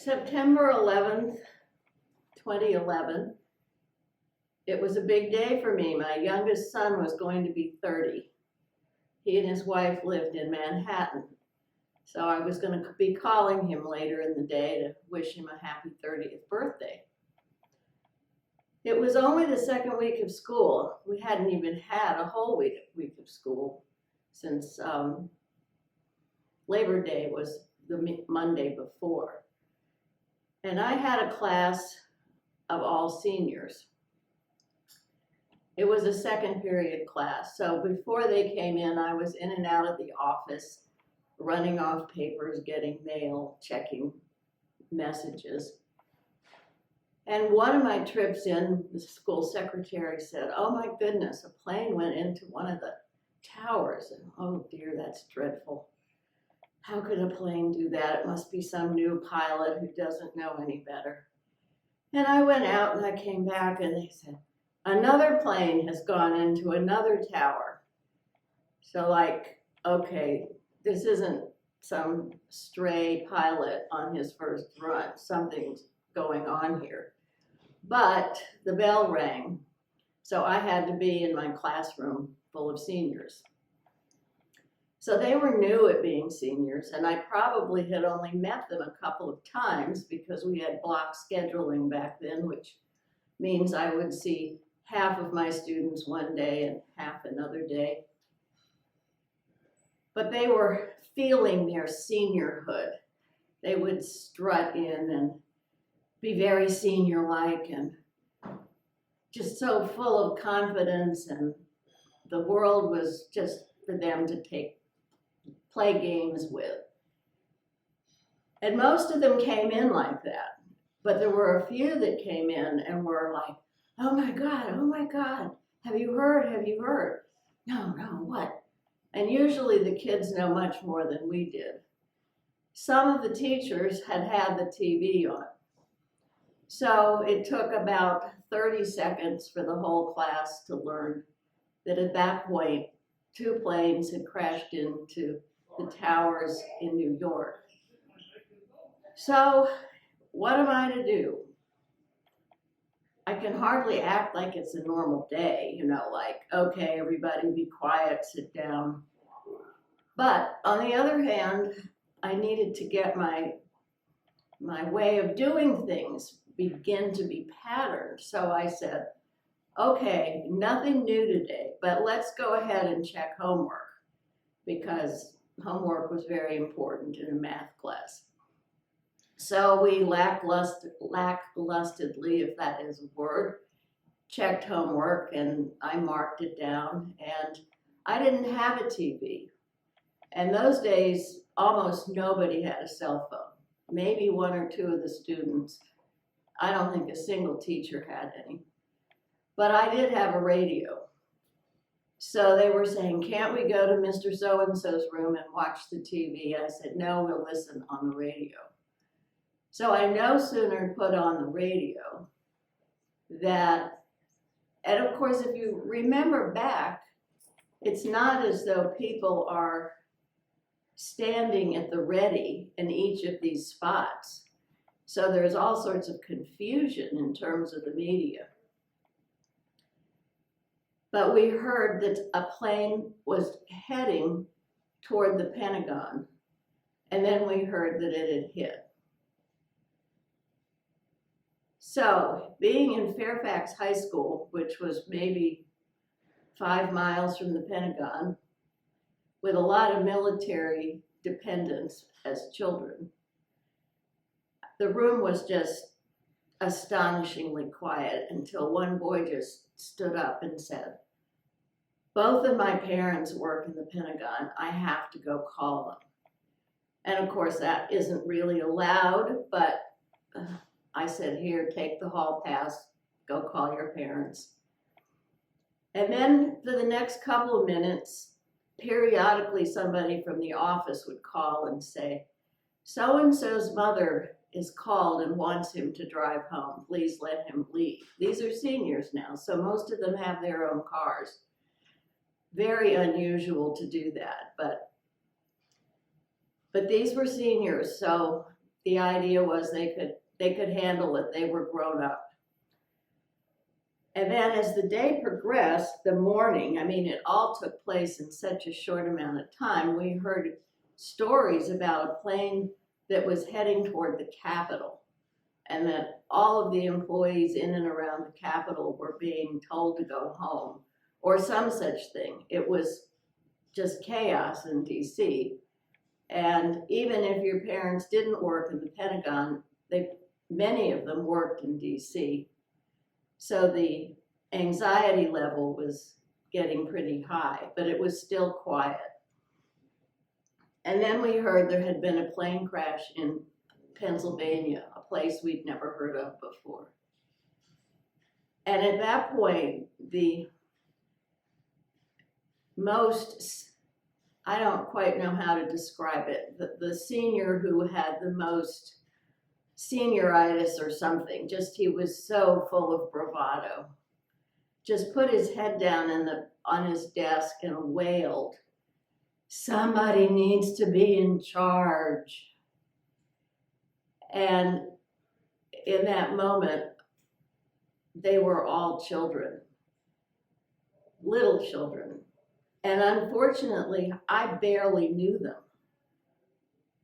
September 11th, 2011. It was a big day for me. My youngest son was going to be 30. He and his wife lived in Manhattan. So I was going to be calling him later in the day to wish him a happy 30th birthday. It was only the second week of school. We hadn't even had a whole week of school since Labor Day was the Monday before. And I had a class of all seniors. It was a second period class. So before they came in, I was in and out of the office, running off papers, getting mail, checking messages. And one of my trips in, the school secretary said, "Oh my goodness, a plane went into one of the towers." And oh dear, that's dreadful. How could a plane do that? It must be some new pilot who doesn't know any better. And I went out and I came back and they said, "Another plane has gone into another tower." So like, okay, this isn't some stray pilot on his first run. Something's going on here. But the bell rang, so I had to be in my classroom full of seniors. So they were new at being seniors, and I probably had only met them a couple of times because we had block scheduling back then, which means I would see half of my students one day and half another day. But they were feeling their seniorhood. They would strut in and be very senior-like and just so full of confidence, and the world was just for them to play games with. And most of them came in like that, but there were a few that came in and were like, oh my God, have you heard, No, what? And usually the kids know much more than we did. Some of the teachers had had the TV on. So it took about 30 seconds for the whole class to learn that at that point, 2 planes had crashed into the towers in New York. So what am I to do? I can hardly act like it's a normal day, like, okay, everybody be quiet, sit down. But on the other hand, I needed to get my way of doing things begin to be patterned. So I said, okay, nothing new today, but let's go ahead and check homework, because homework was very important in a math class. So we lacklusterly, if that is a word, checked homework, and I marked it down, and I didn't have a TV. And those days, almost nobody had a cell phone. Maybe 1 or 2 of the students. I don't think a single teacher had any. But I did have a radio. So they were saying, can't we go to Mr. So-and-so's room and watch the TV? I said, no, we'll listen on the radio. So I no sooner put on the radio that, and of course, if you remember back, it's not as though people are standing at the ready in each of these spots. So there's all sorts of confusion in terms of the media. But we heard that a plane was heading toward the Pentagon, and then we heard that it had hit. So being in Fairfax High School, which was maybe 5 miles from the Pentagon, with a lot of military dependents as children, the room was just astonishingly quiet until one boy just stood up and said, both of my parents work in the Pentagon. I have to go call them. And of course, that isn't really allowed, but I said, here, take the hall pass, go call your parents. And then for the next couple of minutes, periodically somebody from the office would call and say, so-and-so's mother is called and wants him to drive home. Please let him leave. These are seniors now, so most of them have their own cars. Very unusual to do that, but these were seniors, so the idea was they could handle it. They were grown up. And then as the day progressed, the morning, I mean, it all took place in such a short amount of time. We heard stories about a plane that was heading toward the Capitol, and that all of the employees in and around the Capitol were being told to go home, or some such thing. It was just chaos in DC. And even if your parents didn't work in the Pentagon, many of them worked in DC. So the anxiety level was getting pretty high, but it was still quiet. And then we heard there had been a plane crash in Pennsylvania, a place we'd never heard of before. And at that point, the most, I don't quite know how to describe it, the senior who had the most senioritis or something, just he was so full of bravado, just put his head down on his desk and wailed, "Somebody needs to be in charge." And in that moment, they were all children, little children. And unfortunately, I barely knew them.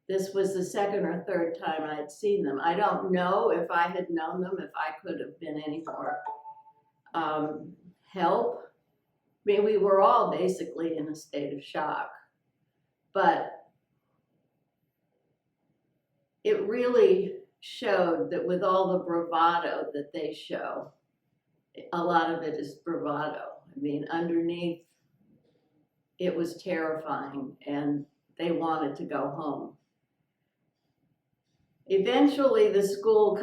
This was the second or third time I'd seen them. I don't know if I had known them, if I could have been any more help. I mean, we were all basically in a state of shock. But it really showed that with all the bravado that they show, a lot of it is bravado. I mean, underneath, it was terrifying, and they wanted to go home. Eventually, the school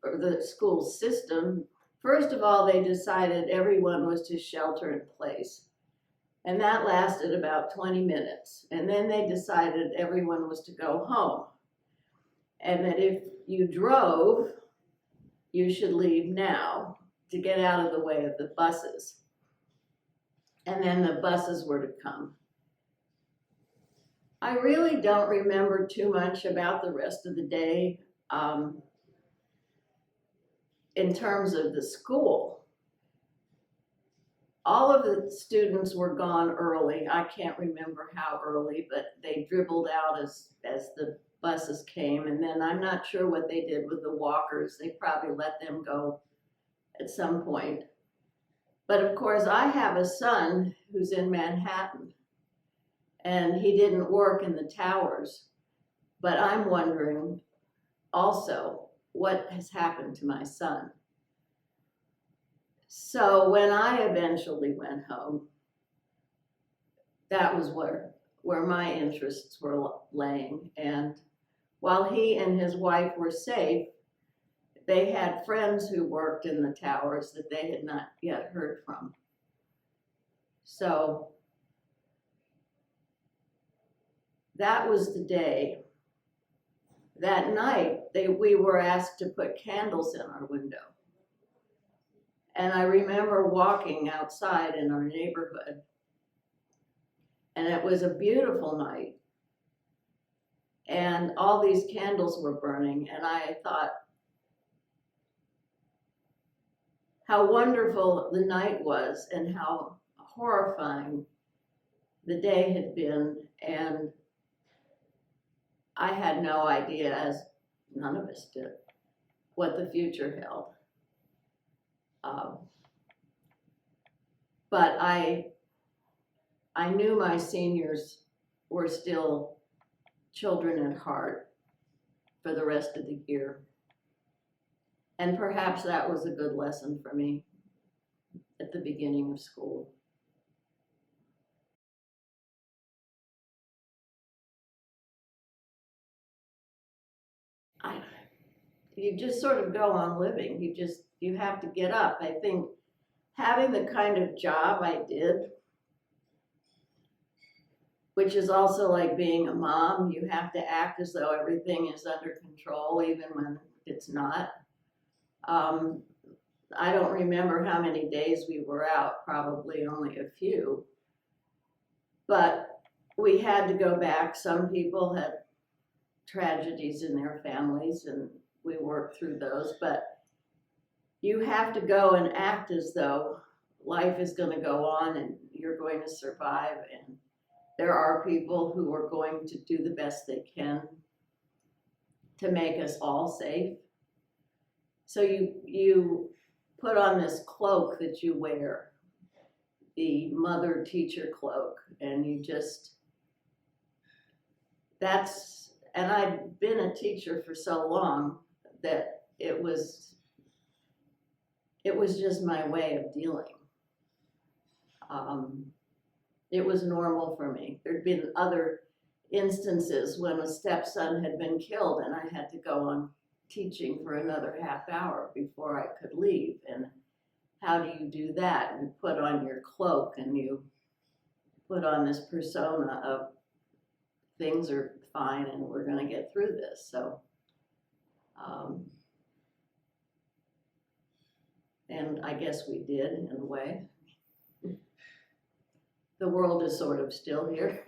or the school system, first of all, they decided everyone was to shelter in place. And that lasted about 20 minutes. And then they decided everyone was to go home. And that if you drove, you should leave now to get out of the way of the buses. And then the buses were to come. I really don't remember too much about the rest of the day in terms of the school. All of the students were gone early. I can't remember how early, but they dribbled out as the buses came. And then I'm not sure what they did with the walkers. They probably let them go at some point. But of course, I have a son who's in Manhattan, and he didn't work in the towers. But I'm wondering also what has happened to my son. So when I eventually went home, that was where my interests were laying. And while he and his wife were safe, they had friends who worked in the towers that they had not yet heard from. So that was the day. That night, we were asked to put candles in our window. And I remember walking outside in our neighborhood, and it was a beautiful night. And all these candles were burning, and I thought how wonderful the night was and how horrifying the day had been. And I had no idea, as none of us did, what the future held. But I knew my seniors were still children at heart for the rest of the year. And perhaps that was a good lesson for me at the beginning of school. You just sort of go on living. You have to get up. I think having the kind of job I did, which is also like being a mom, you have to act as though everything is under control, even when it's not. I don't remember how many days we were out, probably only a few. But we had to go back. Some people had tragedies in their families, and we work through those, but you have to go and act as though life is going to go on and you're going to survive, and there are people who are going to do the best they can to make us all safe. So you put on this cloak that you wear, the mother teacher cloak, and you just, and I'd been a teacher for so long that it was just my way of dealing. It was normal for me. There'd been other instances when a stepson had been killed and I had to go on teaching for another half hour before I could leave. And how do you do that? You put on your cloak and you put on this persona of things are fine and we're going to get through this. So, and I guess we did in a way. The world is sort of still here.